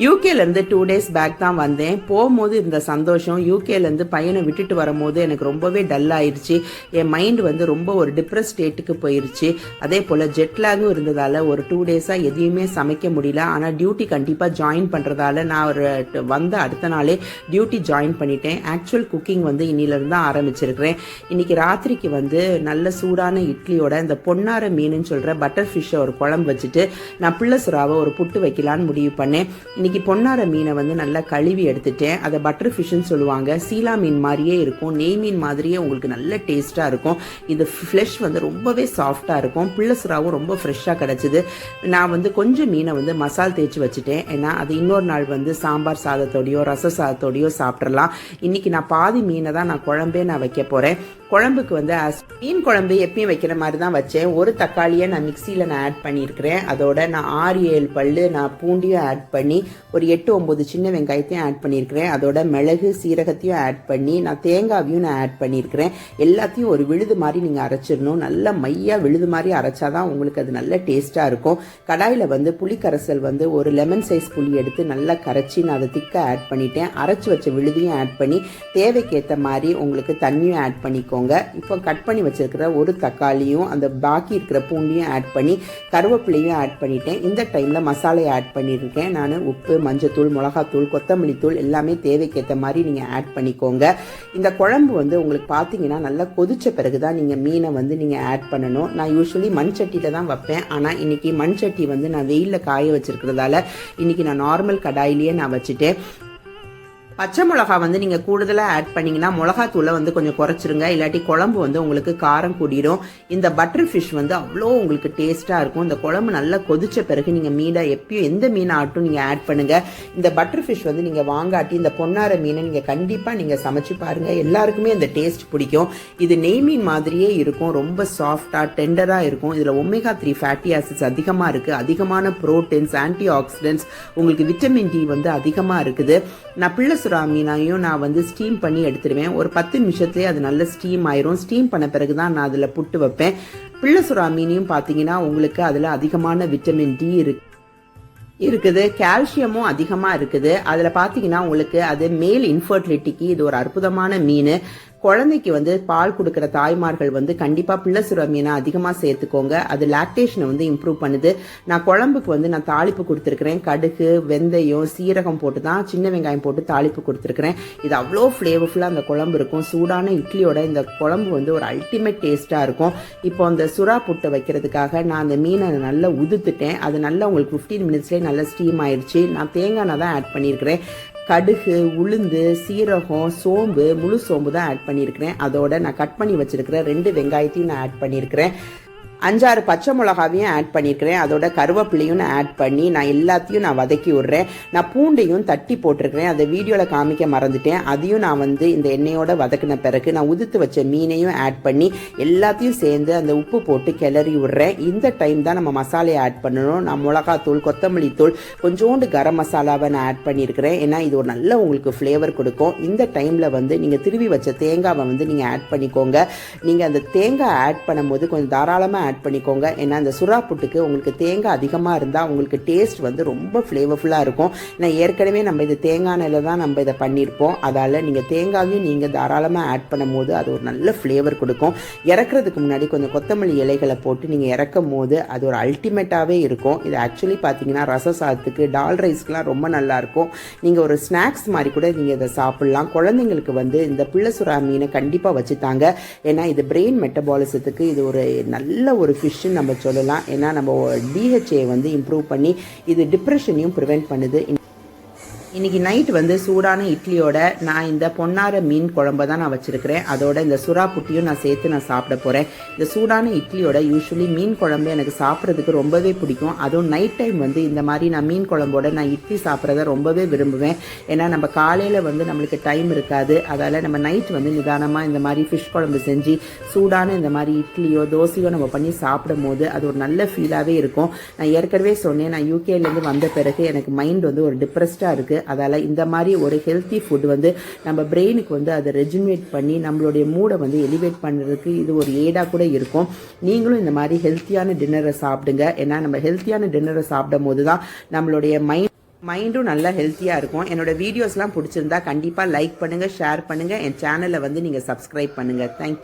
யூகேலேருந்து 2 days back தான் வந்தேன். போகும்போது இந்த சந்தோஷம், யூகேலேருந்து பையனை விட்டுட்டு வரும்போது எனக்கு ரொம்பவே டல் ஆயிடுச்சு. என் மைண்ட் வந்து ரொம்ப ஒரு டிப்ரெஸ் ஸ்டேட்டுக்கு போயிடுச்சு. அதே போல் ஜெட்லாகும் இருந்ததால் ஒரு 2 days-ஆக எதையுமே சமைக்க முடியல. ஆனால் டியூட்டி கண்டிப்பாக ஜாயின் பண்ணுறதால நான் ஒரு வந்த அடுத்த நாளே டியூட்டி ஜாயின் பண்ணிட்டேன். ஆக்சுவல் குக்கிங் வந்து இன்னிலேருந்து தான் ஆரம்பிச்சிருக்கிறேன். இன்றைக்கி ராத்திரிக்கு வந்து நல்ல சூடான இட்லியோட இந்த பொன்னார மீனுன்னு சொல்கிற பட்டர் ஃபிஷ்ஷை ஒரு குழம்பு வச்சுட்டு நான் பிள்ளை சுறாவை ஒரு புட்டு வைக்கலான்னு முடிவு பண்ணேன். இன்னைக்கு பொன்னார மீனை வந்து நல்லா கழுவி எடுத்துட்டேன். அதை பட்டர் ஃபிஷ்ன்னு சொல்லுவாங்க. சீலா மீன் மாதிரியே இருக்கும், நெய் மீன் மாதிரியே உங்களுக்கு நல்ல டேஸ்ட்டாக இருக்கும். இது ஃப்ளெஷ் வந்து ரொம்பவே சாஃப்டாக இருக்கும். பிள்ளை சுறாவும் ரொம்ப ஃப்ரெஷ்ஷாக கிடச்சிது. நான் வந்து கொஞ்சம் மீனை வந்து மசால் தேய்ச்சி வச்சுட்டேன். ஏன்னா அது இன்னொரு நாள் வந்து சாம்பார் சாதத்தோடையோ ரச சாதத்தோடையோ சாப்பிட்றலாம். இன்னைக்கு நான் பாதி மீனை தான் நான் குழம்பே நான் வைக்க போகிறேன். குழம்புக்கு வந்து மீன் குழம்பு எப்பயும் வைக்கிற மாதிரி தான் வச்சேன். ஒரு தக்காளியை நான் மிக்சியில் நான் ஆட் பண்ணியிருக்கிறேன். அதோட நான் 6-7 பல்லு நான் பூண்டியும் ஆட் பண்ணி ஒரு 8-9 சின்ன வெங்காயத்தையும் ஆட் பண்ணியிருக்கிறேன். அதோட மிளகு சீரகத்தையும் ஆட் பண்ணி நான் தேங்காவையும் நான் ஆட் பண்ணியிருக்கிறேன். எல்லாத்தையும் ஒரு விழுது மாதிரி நீங்கள் அரைச்சிடணும். நல்ல மையாக விழுது மாதிரி அரைச்சாதான் உங்களுக்கு அது நல்ல டேஸ்ட்டாக இருக்கும். கடாயில் வந்து புளி கரைசல் வந்து ஒரு லெமன் சைஸ் புளி எடுத்து நல்லா கரைச்சி நான் அதை திக்காக ஆட் பண்ணிட்டேன். அரைச்சி வச்ச விழுதையும் ஆட் பண்ணி தேவைக்கேற்ற மாதிரி உங்களுக்கு தண்ணியும் ஆட் பண்ணிக்கோங்க. இப்போ கட் பண்ணி வச்சிருக்கிற ஒரு தக்காளியும் அந்த பாக்கி இருக்கிற பூண்டியும் ஆட் பண்ணி கருவேப்பிலையும் ஆட் பண்ணிட்டேன். இந்த டைமில் மசாலையை ஆட் பண்ணியிருக்கேன். நான் உப்பு, மஞ்சத்தூள், மிளகாத்தூள், கொத்தமல்லி தூள் எல்லாமே தேவைக்கேற்ற மாதிரி நீங்கள் ஆட் பண்ணிக்கோங்க. இந்த குழம்பு வந்து உங்களுக்கு பார்த்தீங்கன்னா நல்லா கொதிச்ச பிறகு தான் நீங்கள் மீனை வந்து நீங்கள் ஆட் பண்ணணும். நான் யூஸ்வலி மண் சட்டியில் தான் வைப்பேன். ஆனால் இன்னைக்கு மண் சட்டி வந்து நான் வெயிலில் காய வச்சிருக்கிறதால இன்னைக்கு நான் நார்மல் கடாயிலேயே நான் வச்சுட்டேன். பச்சை மிளகா வந்து நீங்கள் கூடுதலாக ஆட் பண்ணிங்கன்னா மிளகாத்தூளை வந்து கொஞ்சம் குறைச்சிருங்க. இல்லாட்டி குழம்பு வந்து உங்களுக்கு காரம் கூடிடும். இந்த பட்டர் ஃபிஷ் வந்து அவ்வளோ உங்களுக்கு டேஸ்ட்டாக இருக்கும். இந்த குழம்பு நல்லா கொதிச்ச பிறகு நீங்கள் மீனை எப்பயும் எந்த மீனை ஆட்டும் நீங்கள் ஆட் பண்ணுங்கள். இந்த பட்டர் ஃபிஷ் வந்து நீங்கள் வாங்காட்டி இந்த பொன்னார மீனை நீங்கள் கண்டிப்பாக நீங்கள் சமைச்சு பாருங்கள். எல்லாருக்குமே இந்த டேஸ்ட் பிடிக்கும். இது நெய் மீன் மாதிரியே இருக்கும். ரொம்ப சாஃப்டாக டெண்டராக இருக்கும். இதில் ஒமேகா 3 ஃபேட்டி ஆசிட்ஸ் அதிகமாக இருக்குது. அதிகமான ப்ரோட்டீன்ஸ், ஆன்டி ஆக்சிடென்ட்ஸ், உங்களுக்கு விட்டமின் டி வந்து அதிகமாக இருக்குது. நான் பிள்ளை சுறா மீனையும் நான் வந்து ஸ்டீம் பண்ணி எடுத்துடுவேன். ஒரு 10 நிமிஷத்துலேயே அது நல்ல ஸ்டீம் ஆயிரும். ஸ்டீம் பண்ண பிறகு தான் நான் அதில் புட்டு வைப்பேன். பிள்ளை சுறா மீனையும் பார்த்தீங்கன்னா உங்களுக்கு அதில் அதிகமான விட்டமின் டி இருக்குது. கால்சியமும் அதிகமாக இருக்குது. அதில் பார்த்தீங்கன்னா உங்களுக்கு அது மேல் இன்ஃபர்டிலிட்டிக்கு இது ஒரு அற்புதமான மீன். குழந்தைக்கு வந்து பால் கொடுக்குற தாய்மார்கள் வந்து கண்டிப்பாக பிள்ளை சுறா மீனை அதிகமாக சேர்த்துக்கோங்க. அது லாக்டேஷனை வந்து இம்ப்ரூவ் பண்ணுது. நான் குழம்புக்கு வந்து நான் தாளிப்பு கொடுத்துருக்குறேன். கடுகு, வெந்தயம், சீரகம் போட்டு தான் சின்ன வெங்காயம் போட்டு தாளிப்பு கொடுத்துருக்குறேன். இது அவ்வளோ ஃப்ளேவர்ஃபுல்லாக அந்த குழம்பு இருக்கும். சூடான இட்லியோட இந்த குழம்பு வந்து ஒரு அல்டிமேட் டேஸ்ட்டாக இருக்கும். இப்போ அந்த சுறா புட்டை வைக்கிறதுக்காக நான் அந்த மீனை நல்லா உதுத்துட்டேன். அது நல்லா உங்களுக்கு 15 minutesலேயே நல்லா ஸ்டீம் ஆயிடுச்சு. நான் தேங்காய் தான் ஆட் பண்ணியிருக்கிறேன். கடுகு, உளுந்து, சீரகம், சோம்பு, முழு சோம்பு தான் ஆட் பண்ணியிருக்கிறேன். அதோட நான் கட் பண்ணி வச்சிருக்கிற 2 வெங்காயத்தையும் நான் ஆட் பண்ணியிருக்கிறேன். 5-6 பச்சை மிளகாவையும் ஆட் பண்ணியிருக்கிறேன். அதோட கருவேப்பிலையும் நான் ஆட் பண்ணி நான் எல்லாத்தையும் நான் வதக்கி விட்றேன். நான் பூண்டையும் தட்டி போட்டிருக்கிறேன். அதை வீடியோவில் காமிக்க மறந்துட்டேன். அதையும் நான் வந்து இந்த எண்ணெயோட வதக்கின பிறகு நான் உதுத்து வச்ச மீனையும் ஆட் பண்ணி எல்லாத்தையும் சேர்ந்து அந்த உப்பு போட்டு கிளறி விட்றேன். இந்த டைம் தான் நம்ம மசாலையை ஆட் பண்ணணும். நான் மிளகாத்தூள், கொத்தமல்லி தூள், கொஞ்சோண்டு கரம் மசாலாவை நான் ஆட் பண்ணியிருக்கிறேன். ஏன்னா இது ஒரு நல்ல உங்களுக்கு ஃப்ளேவர் கொடுக்கும். இந்த டைமில் வந்து நீங்கள் திருவி வச்ச தேங்காவை வந்து நீங்கள் ஆட் பண்ணிக்கோங்க. நீங்கள் அந்த தேங்காய் ஆட் பண்ணும்போது கொஞ்சம் தாராளமாக ஆட் பண்ணிக்கோங்க. ஏன்னா இந்த சுறா புட்டுக்கு உங்களுக்கு தேங்காய் அதிகமாக இருந்தால் உங்களுக்கு டேஸ்ட் வந்து ரொம்ப ஃப்ளேவர்ஃபுல்லாக இருக்கும். நான் ஏற்கனவே நம்ம இது தேங்காய் எண்ணெயில் தான் நம்ம இதை பண்ணியிருப்போம். அதால் நீங்கள் தேங்காயும் நீங்கள் தாராளமாக ஆட் பண்ணும் போது அது ஒரு நல்ல ஃப்ளேவர் கொடுக்கும். இறக்குறதுக்கு முன்னாடி கொஞ்சம் கொத்தமல்லி இலைகளை போட்டு நீங்கள் இறக்கும் போது அது ஒரு அல்டிமேட்டாகவே இருக்கும். இது ஆக்சுவலி பார்த்தீங்கன்னா ரச சாதத்துக்கு, டால் ரைஸ்க்குலாம் ரொம்ப நல்லாயிருக்கும். நீங்கள் ஒரு ஸ்நாக்ஸ் மாதிரி கூட நீங்கள் இதை சாப்பிட்லாம். குழந்தைங்களுக்கு வந்து இந்த பிள்ளை சுறா மீனை கண்டிப்பாக வச்சுத்தாங்க. ஏன்னா இது பிரெயின் மெட்டபாலிசத்துக்கு இது ஒரு நல்ல ஒரு ஃபிஷ்ஷுன்னு நம்ம சொல்லலாம். ஏன்னா நம்ம டிஹெச்ஏ வந்து இம்ப்ரூவ் பண்ணி இது டிப்ரெஷனையும் ப்ரிவெண்ட் பண்ணுது. இன்றைக்கி நைட் வந்து சூடான இட்லியோட நான் இந்த பொன்னார மீன் குழம்பை தான் நான் வச்சுருக்கிறேன். அதோட இந்த சுறா புட்டியும் நான் சேர்த்து நான் சாப்பிட போகிறேன். இந்த சூடான இட்லியோட யூஸ்வலி மீன் குழம்பு எனக்கு சாப்பிட்றதுக்கு ரொம்பவே பிடிக்கும். அதுவும் நைட் டைம் வந்து இந்த மாதிரி நான் மீன் குழம்போட நான் இட்லி சாப்பிட்றத ரொம்பவே விரும்புவேன். ஏன்னா நம்ம காலையில் வந்து நம்மளுக்கு டைம் இருக்காது. அதால் நம்ம நைட் வந்து நிதானமாக இந்த மாதிரி ஃபிஷ் குழம்பு செஞ்சு சூடான இந்த மாதிரி இட்லியோ தோசையோ நம்ம பண்ணி சாப்பிடும் போது அது ஒரு நல்ல ஃபீலாகவே இருக்கும். நான் ஏற்கனவே சொன்னேன், நான் யூகேலேருந்து வந்த பிறகு எனக்கு மைண்ட் வந்து ஒரு டிப்ரெஸ்டாக இருக்குது. அதால் இந்த மாதிரி ஒரு ஹெல்த்தி ஃபுட் வந்து நம்ம பிரெயினுக்கு வந்து அதை ரெஜுனேட் பண்ணி நம்மளுடைய மூடை வந்து எலிவேட் பண்ணுறதுக்கு இது ஒரு ஏடாக கூட இருக்கும். நீங்களும் இந்த மாதிரி ஹெல்த்தியான டின்னரை சாப்பிடுங்க. ஏன்னா நம்ம ஹெல்த்தியான டின்னரை சாப்பிடும் போது தான் நம்மளுடைய மைண்ட் மைண்டும் நல்லா ஹெல்த்தியாக இருக்கும். என்னோட வீடியோஸ்லாம் பிடிச்சிருந்தா கண்டிப்பாக லைக் பண்ணுங்கள், ஷேர் பண்ணுங்கள், என் சேனலை வந்து நீங்கள் சப்ஸ்கிரைப் பண்ணுங்கள். தேங்க்யூ.